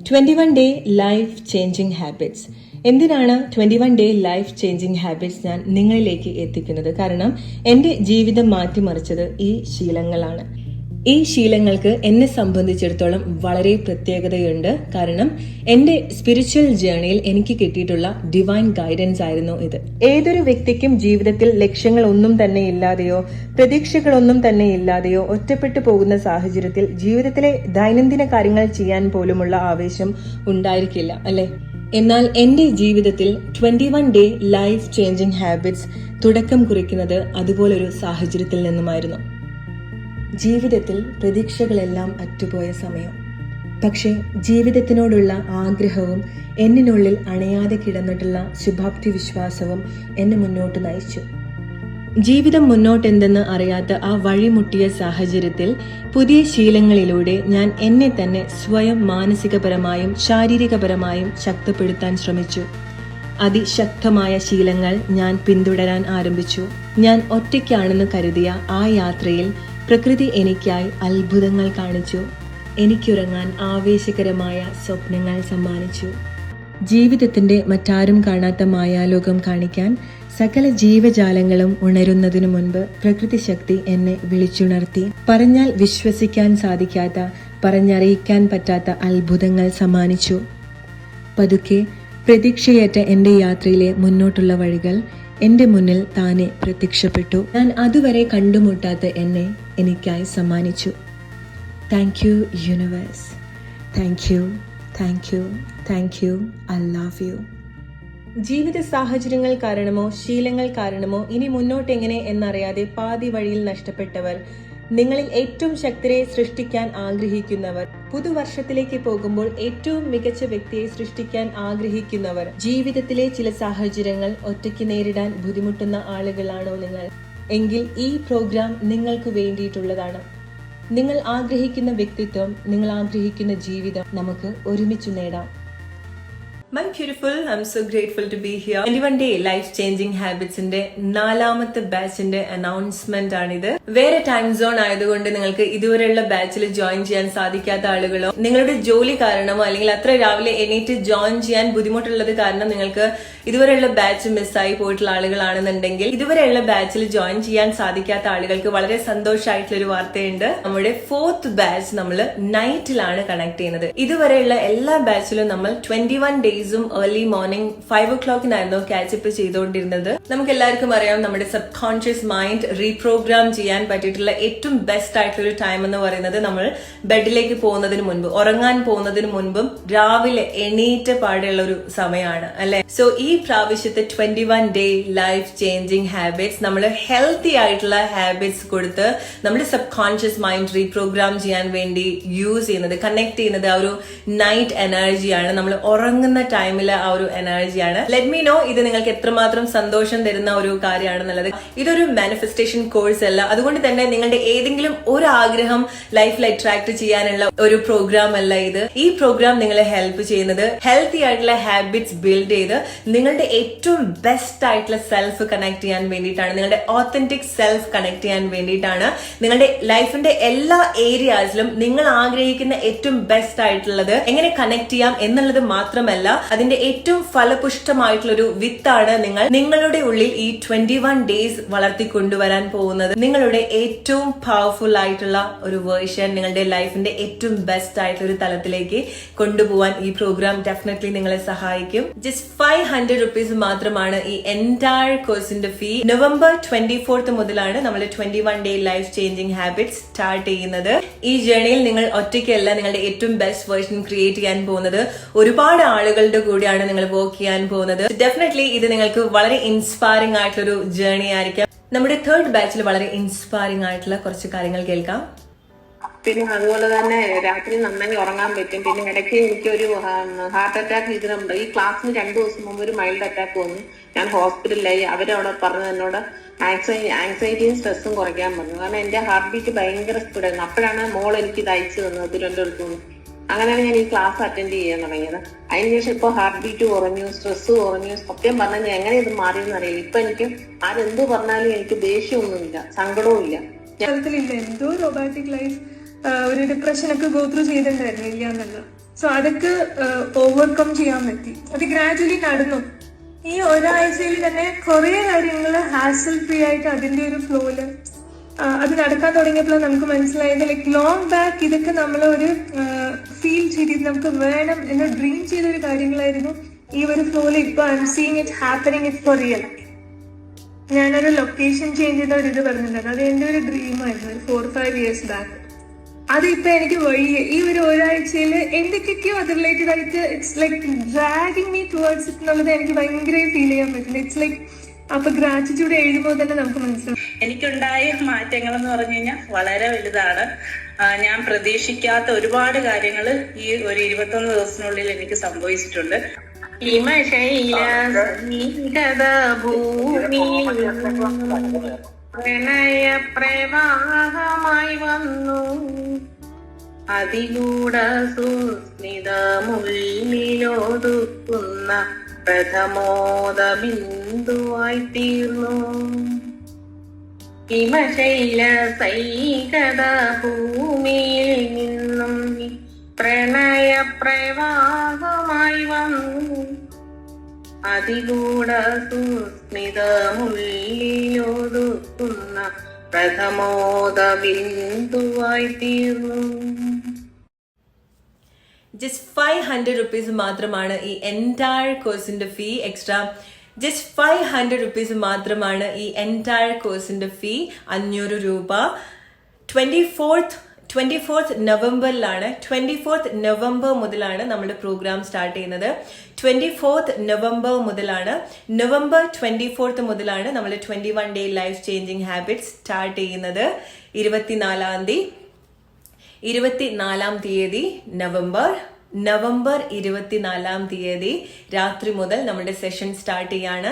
21 day life changing habits. എന്തിനാണ് 21 day life changing habits ഞാൻ നിങ്ങളിലേക്ക് എത്തിക്കുന്നത്? കാരണം എൻ്റെ ജീവിതം മാറ്റിമറിച്ചത് ഈ ശീലങ്ങളാണ്. ഈ ശീലങ്ങൾക്ക് എന്നെ സംബന്ധിച്ചിടത്തോളം വളരെ പ്രത്യേകതയുണ്ട്. കാരണം എൻ്റെ സ്പിരിച്വൽ ജേർണിയിൽ എനിക്ക് കിട്ടിയിട്ടുള്ള ഡിവൈൻ ഗൈഡൻസ് ആയിരുന്നു ഇത്. ഏതൊരു വ്യക്തിക്കും ജീവിതത്തിൽ ലക്ഷ്യങ്ങളൊന്നും തന്നെ ഇല്ലാതെയോ പ്രതീക്ഷകളൊന്നും തന്നെ ഇല്ലാതെയോ ഒറ്റപ്പെട്ടു പോകുന്ന സാഹചര്യത്തിൽ ജീവിതത്തിലെ ദൈനംദിന കാര്യങ്ങൾ ചെയ്യാൻ പോലുമുള്ള ആവേശം ഉണ്ടായിരിക്കില്ല, അല്ലെ? എന്നാൽ എൻ്റെ ജീവിതത്തിൽ 21 ഡേ ലൈഫ് ചേഞ്ചിങ് ഹാബിറ്റ്സ് തുടക്കം കുറിക്കുന്നത് അതുപോലൊരു സാഹചര്യത്തിൽ നിന്നുമായിരുന്നു. ജീവിതത്തിൽ പ്രതീക്ഷകളെല്ലാം അറ്റുപോയ സമയം. പക്ഷേ ജീവിതത്തിനോടുള്ള ആഗ്രഹവും എന്നിനുള്ളിൽ അണയാതെ കിടന്നിട്ടുള്ള ശുഭാപ്തി വിശ്വാസവും എന്നെ മുന്നോട്ട് നയിച്ചു. ജീവിതം മുന്നോട്ടെന്തെന്ന് അറിയാത്ത ആ വഴിമുട്ടിയ സാഹചര്യത്തിൽ പുതിയ ശീലങ്ങളിലൂടെ ഞാൻ എന്നെ തന്നെ സ്വയം മാനസികപരമായും ശാരീരികപരമായും ശക്തിപ്പെടുത്താൻ ശ്രമിച്ചു. അതിശക്തമായ ശീലങ്ങൾ ഞാൻ പിന്തുടരാൻ ആരംഭിച്ചു. ഞാൻ ഒറ്റയ്ക്കാണെന്ന് കരുതിയ ആ യാത്രയിൽ പ്രകൃതി എനിക്കായി അത്ഭുതങ്ങൾ കാണിച്ചു. എനിക്കുറങ്ങാൻ ആവേശകരമായ സ്വപ്നങ്ങൾ സമ്മാനിച്ചു. ജീവിതത്തിന്റെ മറ്റാരും കാണാത്ത മായാലോകം കാണിക്കാൻ സകല ജീവജാലങ്ങളും ഉണരുന്നതിനു മുൻപ് പ്രകൃതി ശക്തി എന്നെ വിളിച്ചുണർത്തി. പറഞ്ഞാൽ വിശ്വസിക്കാൻ സാധിക്കാത്ത, പറഞ്ഞറിയിക്കാൻ പറ്റാത്ത അത്ഭുതങ്ങൾ സമ്മാനിച്ചു. പതുക്കെ പ്രതീക്ഷയേറ്റ എൻ്റെ യാത്രയിലെ മുന്നോട്ടുള്ള വഴികൾ എന്റെ മുന്നിൽ താനെ പ്രത്യക്ഷപ്പെട്ടു. ഞാൻ അതുവരെ കണ്ടുമുട്ടാത്ത എന്നെ എനിക്കായി സമ്മാനിച്ചു. Thank you universe. Thank you, thank you, thank you. I love you. ജീവിത സാഹചര്യങ്ങൾ കാരണമോ ശീലങ്ങൾ കാരണമോ ഇനി മുന്നോട്ടെങ്ങനെ എന്നറിയാതെ പാതി വഴിയിൽ നഷ്ടപ്പെട്ടവർ, നിങ്ങളിൽ ഏറ്റവും ശക്തരെ സൃഷ്ടിക്കാൻ ആഗ്രഹിക്കുന്നവർ, പുതുവർഷത്തിലേക്ക് പോകുമ്പോൾ ഏറ്റവും മികച്ച വ്യക്തിയെ സൃഷ്ടിക്കാൻ ആഗ്രഹിക്കുന്നവർ, ജീവിതത്തിലെ ചില സാഹചര്യങ്ങൾ ഒറ്റയ്ക്ക് നേരിടാൻ ബുദ്ധിമുട്ടുന്ന ആളുകളാണോ നിങ്ങൾ? എങ്കിൽ ഈ പ്രോഗ്രാം നിങ്ങൾക്ക് വേണ്ടിയിട്ടുള്ളതാണ്. നിങ്ങൾ ആഗ്രഹിക്കുന്ന വ്യക്തിത്വം, നിങ്ങൾ ആഗ്രഹിക്കുന്ന ജീവിതം നമുക്ക് ഒരുമിച്ച് നേടാം. My beautiful, I'm so grateful to be here. 21 day life changing habits ന്റെ 4ാമത്തെ ബാച്ചിന്റെ അനൗൺസ്മെന്റ് ആണിത്. വേറെ ടൈം സോൺ ആയതുകൊണ്ട് നിങ്ങൾക്ക് ഇതുവരെയുള്ള ബാച്ചിൽ ജോയിൻ ചെയ്യാൻ സാധിക്കാത്ത ആളുകളോ, നിങ്ങളുടെ ജോലി കാരണമോ അല്ലെങ്കിൽ അത്ര രാവിലെ എണീറ്റ് ജോയിൻ ചെയ്യാൻ ബുദ്ധിമുട്ടുള്ളത് കാരണം നിങ്ങൾക്ക് ഇതുവരെയുള്ള ബാച്ച് മിസ്സായി പോയിട്ടുള്ള ആളുകളാണെന്നുണ്ടെങ്കിൽ ഇതുവരെയുള്ള ബാച്ചിൽ ജോയിൻ ചെയ്യാൻ സാധിക്കാത്ത ആളുകൾക്ക് വളരെ സന്തോഷമായിട്ടുള്ള ഒരു വാർത്തയുണ്ട്. നമ്മുടെ 4th ബാച്ച് നമ്മൾ നൈറ്റിലാണ് കണക്ട് ചെയ്യുന്നത്. ഇതുവരെയുള്ള എല്ലാ ബാച്ചിലും നമ്മൾ 21 ഡേയ്സും ഏർലി മോർണിംഗ് 5 o'clock ക്യാച്ചപ്പ് ചെയ്തുകൊണ്ടിരുന്നത്. നമുക്ക് എല്ലാവർക്കും അറിയാം, നമ്മുടെ സബ് കോൺഷ്യസ് മൈൻഡ് റീപ്രോഗ്രാം ചെയ്യാൻ പറ്റിയിട്ടുള്ള ഏറ്റവും ബെസ്റ്റ് ആയിട്ടുള്ള ഒരു ടൈം എന്ന് പറയുന്നത് നമ്മൾ ബെഡിലേക്ക് പോകുന്നതിന് മുൻപ്, ഉറങ്ങാൻ പോകുന്നതിന് മുൻപും രാവിലെ എണീറ്റ പാടെയുള്ള ഒരു സമയമാണ്, അല്ലെ? സോ ഈ പ്രാവശ്യത്തെ 21 ഡേ ലൈഫ് ചേഞ്ചിങ് ഹാബിറ്റ്സ് നമ്മൾ ഹെൽത്തി ആയിട്ടുള്ള ഹാബിറ്റ്സ് കൊടുത്ത് നമ്മുടെ സബ് കോൺഷ്യസ് മൈൻഡ് റീപ്രോഗ്രാം ചെയ്യാൻ വേണ്ടി യൂസ് ചെയ്യുന്നത്, കണക്ട് ചെയ്യുന്നത് ആ ഒരു നൈറ്റ് എനർജിയാണ്. നമ്മൾ ഉറങ്ങുന്ന ടൈമിലെ ആ ഒരു എനർജിയാണ്. ലെറ്റ് മീ നോ ഇത് നിങ്ങൾക്ക് എത്രമാത്രം സന്തോഷം തരുന്ന ഒരു കാര്യമാണെന്നുള്ളത്. ഇതൊരു മാനിഫെസ്റ്റേഷൻ കോഴ്സ് അല്ല, അതുകൊണ്ട് തന്നെ നിങ്ങളുടെ ഏതെങ്കിലും ഒരു ആഗ്രഹം ലൈഫിൽ അട്രാക്ട് ചെയ്യാനുള്ള ഒരു പ്രോഗ്രാം അല്ല ഇത്. ഈ പ്രോഗ്രാം നിങ്ങളെ ഹെൽപ്പ് ചെയ്യുന്നത് ഹെൽത്തി ആയിട്ടുള്ള ഹാബിറ്റ്സ് ബിൽഡ് ചെയ്ത് നിങ്ങളുടെ ഏറ്റവും ബെസ്റ്റ് ആയിട്ടുള്ള സെൽഫ് കണക്ട് ചെയ്യാൻ വേണ്ടിയിട്ടാണ്, നിങ്ങളുടെ ഓത്തന്റിക് സെൽഫ് കണക്ട് ചെയ്യാൻ വേണ്ടിയിട്ടാണ്. നിങ്ങളുടെ ലൈഫിന്റെ എല്ലാ ഏരിയാസിലും നിങ്ങൾ ആഗ്രഹിക്കുന്ന ഏറ്റവും ബെസ്റ്റ് ആയിട്ടുള്ളത് എങ്ങനെ കണക്ട് ചെയ്യാം എന്നുള്ളത് മാത്രമല്ല, അതിന്റെ ഏറ്റവും ഫലപുഷ്ടമായിട്ടുള്ള ഒരു വിത്താണ് നിങ്ങളുടെ ഉള്ളിൽ ഈ 21 ഡേയ്സ് വളർത്തിക്കൊണ്ടുവരാൻ പോകുന്നത്. നിങ്ങളുടെ ഏറ്റവും പവർഫുൾ ആയിട്ടുള്ള ഒരു വേർഷൻ, നിങ്ങളുടെ ലൈഫിന്റെ ഏറ്റവും ബെസ്റ്റ് ആയിട്ടുള്ള ഒരു തലത്തിലേക്ക് കൊണ്ടുപോകാൻ ഈ പ്രോഗ്രാം ഡെഫിനറ്റ്ലി നിങ്ങളെ സഹായിക്കും. ജസ്റ്റ് 500 rupees മാത്രമാണ് ഈ എൻറ്റയർ കോഴ്സിന്റെ ഫീ. November 24th മുതലാണ് നമ്മൾ 21 day life changing habits start ചെയ്യുന്നത്. ഈ ജേർണിയിൽ നിങ്ങൾ ഒറ്റയ്ക്കല്ല നിങ്ങളുടെ ഏറ്റവും ബെസ്റ്റ് വേർഷൻ ക്രിയേറ്റ് ചെയ്യാൻ പോകുന്നത്. ഒരുപാട് ആളുകളുടെ കൂടെയാണ് നിങ്ങൾ വർക്ക് ചെയ്യാൻ പോകുന്നത്. ഡെഫിനറ്റ്ലി ഇത് നിങ്ങൾക്ക് വളരെ ഇൻസ്പയറിംഗ് ആയിട്ടുള്ള ഒരു ജേർണി ആയിരിക്കാം. നമ്മുടെ 3rd ബാച്ചിൽ വളരെ ഇൻസ്പയറിംഗ് ആയിട്ടുള്ള കുറച്ച് കാര്യങ്ങൾ കേൾക്കാം. പിന്നെ അതുപോലെ തന്നെ രാത്രി നന്നായി ഉറങ്ങാൻ പറ്റും. പിന്നെ ഇടയ്ക്ക് എനിക്കൊരു ഹാർട്ട് അറ്റാക്ക് ഇതിനുണ്ട്. ഈ ക്ലാസ്സിന് 2 ദിവസം മുമ്പ് ഒരു മൈൽഡ് അറ്റാക്ക് വന്നു. ഞാൻ ഹോസ്പിറ്റലിലായി. അവരവിടെ പറഞ്ഞു എന്നോട് ആങ്സൈറ്റിയും സ്ട്രെസ്സും കുറയ്ക്കാൻ പറഞ്ഞു. കാരണം എന്റെ ഹാർട്ട് ബീറ്റ് ഭയങ്കര സ്പീഡായിരുന്നു. അപ്പോഴാണ് മോൾ എനിക്ക് ഇത് അയച്ചു തന്നത് തിരുവനന്തപുരത്ത് നിന്ന്. അങ്ങനെയാണ് ഞാൻ ഈ ക്ലാസ് അറ്റൻഡ് ചെയ്യാൻ തുടങ്ങിയത്. അതിനുശേഷം ഇപ്പൊ ഹാർട്ട് ബീറ്റ് കുറഞ്ഞു, സ്ട്രെസ് കുറഞ്ഞു. സത്യം പറഞ്ഞാൽ എങ്ങനെ ഇത് മാറിയെന്ന് അറിയില്ല. ഇപ്പൊ എനിക്ക് ആരെന്ത് പറഞ്ഞാലും എനിക്ക് ദേഷ്യമൊന്നുമില്ല, സങ്കടവും ഇല്ല. എന്തോ റൊമാൻറ്റിക് ലൈഫ് ഒരു ഡിപ്രഷനൊക്കെ ഗോ ത്രൂ ചെയ്തിട്ടുണ്ടായിരുന്നില്ല എന്നല്ല. സോ അതൊക്കെ ഓവർകം ചെയ്യാൻ പറ്റി. അത് ഗ്രാജുവലി നടന്നു. ഈ ഒരാഴ്ചയിൽ തന്നെ കുറെ കാര്യങ്ങൾ ഹാസൽ ഫ്രീ ആയിട്ട് അതിന്റെ ഒരു ഫ്ലോയില് അത് നടക്കാൻ തുടങ്ങിയപ്പോൾ നമുക്ക് മനസ്സിലായത് ലൈക്ക് ലോങ് ബാക്ക് ഇതൊക്കെ നമ്മളൊരു ഫീൽ ചെയ്ത് നമുക്ക് വേണം എന്ന് ഡ്രീം ചെയ്ത ഒരു കാര്യങ്ങളായിരുന്നു. ഈ ഒരു ഫ്ലോയില് ഇപ്പൊ I am seeing it happening it for real. ഞാനൊരു ലൊക്കേഷൻ ചേഞ്ച് ചെയ്ത ഒരു ഇത് പറഞ്ഞിട്ടുണ്ടായിരുന്നു. അത് എന്റെ ഒരു ഡ്രീമായിരുന്നു 4-5 years ബാക്ക്. അതിപ്പോ എനിക്ക് വഴിയെ ഈ ഒരാഴ്ചയിൽ എന്തൊക്കെയൊക്കെയോ അത് റിലേറ്റഡ് ആയിട്ട് it's like dragging me towards it എന്നുള്ളത് എനിക്ക് ഭയങ്കര ഫീൽ ചെയ്യാൻ പറ്റുന്നു. ഇറ്റ്സ് ലൈക്ക് അപ്പൊ ഗ്രാറ്റിറ്റ്യൂഡ് എഴുതുമ്പോൾ തന്നെ നമുക്ക് മനസ്സിലാവും. എനിക്കുണ്ടായ മാറ്റങ്ങൾ എന്ന് പറഞ്ഞു കഴിഞ്ഞാൽ വളരെ വലുതാണ്. ഞാൻ പ്രതീക്ഷിക്കാത്ത ഒരുപാട് കാര്യങ്ങൾ ഈ ഒരു 21 ദിവസത്തിനുള്ളിൽ എനിക്ക് സംഭവിച്ചിട്ടുണ്ട്. പ്രണയ പ്രവാഹമായി വന്നു അതിലൂട സുസ്മിതമുള്ളിലൊതുക്കുന്ന പ്രഥമോദ ബിന്ദുവായി തീർന്നു. ഹിമശൈല സൈകത ഭൂമിയിൽ നിന്നും പ്രണയ പ്രവാഹമായി വന്നു അതിലൂടെ സുസ്മിതമുള്ളിലൊതുക്കുന്ന പ്രഥമോദ ബിന്ദുവായി തീർന്നു. ജസ്റ്റ് 500 rupees മാത്രമാണ് ഈ എൻറ്റയർ കോഴ്സിന്റെ ഫീ. എക്സ്ട്രാ ജസ്റ്റ് 500 rupees മാത്രമാണ് ഈ എൻറ്റയർ കോഴ്സിന്റെ ഫീ. 500 രൂപ. 24th നവംബറിലാണ്. 24th നവംബർ മുതലാണ് നമ്മുടെ പ്രോഗ്രാം സ്റ്റാർട്ട് ചെയ്യുന്നത്. 24th നവംബർ മുതലാണ്. നവംബർ 24th മുതലാണ് നമ്മൾ 21 day life changing habits start ചെയ്യുന്നത്. 24ാം തീയതി നവംബർ 24ാം തീയതി രാത്രി മുതൽ നമ്മുടെ സെഷൻ സ്റ്റാർട്ട് ചെയ്യാണ്.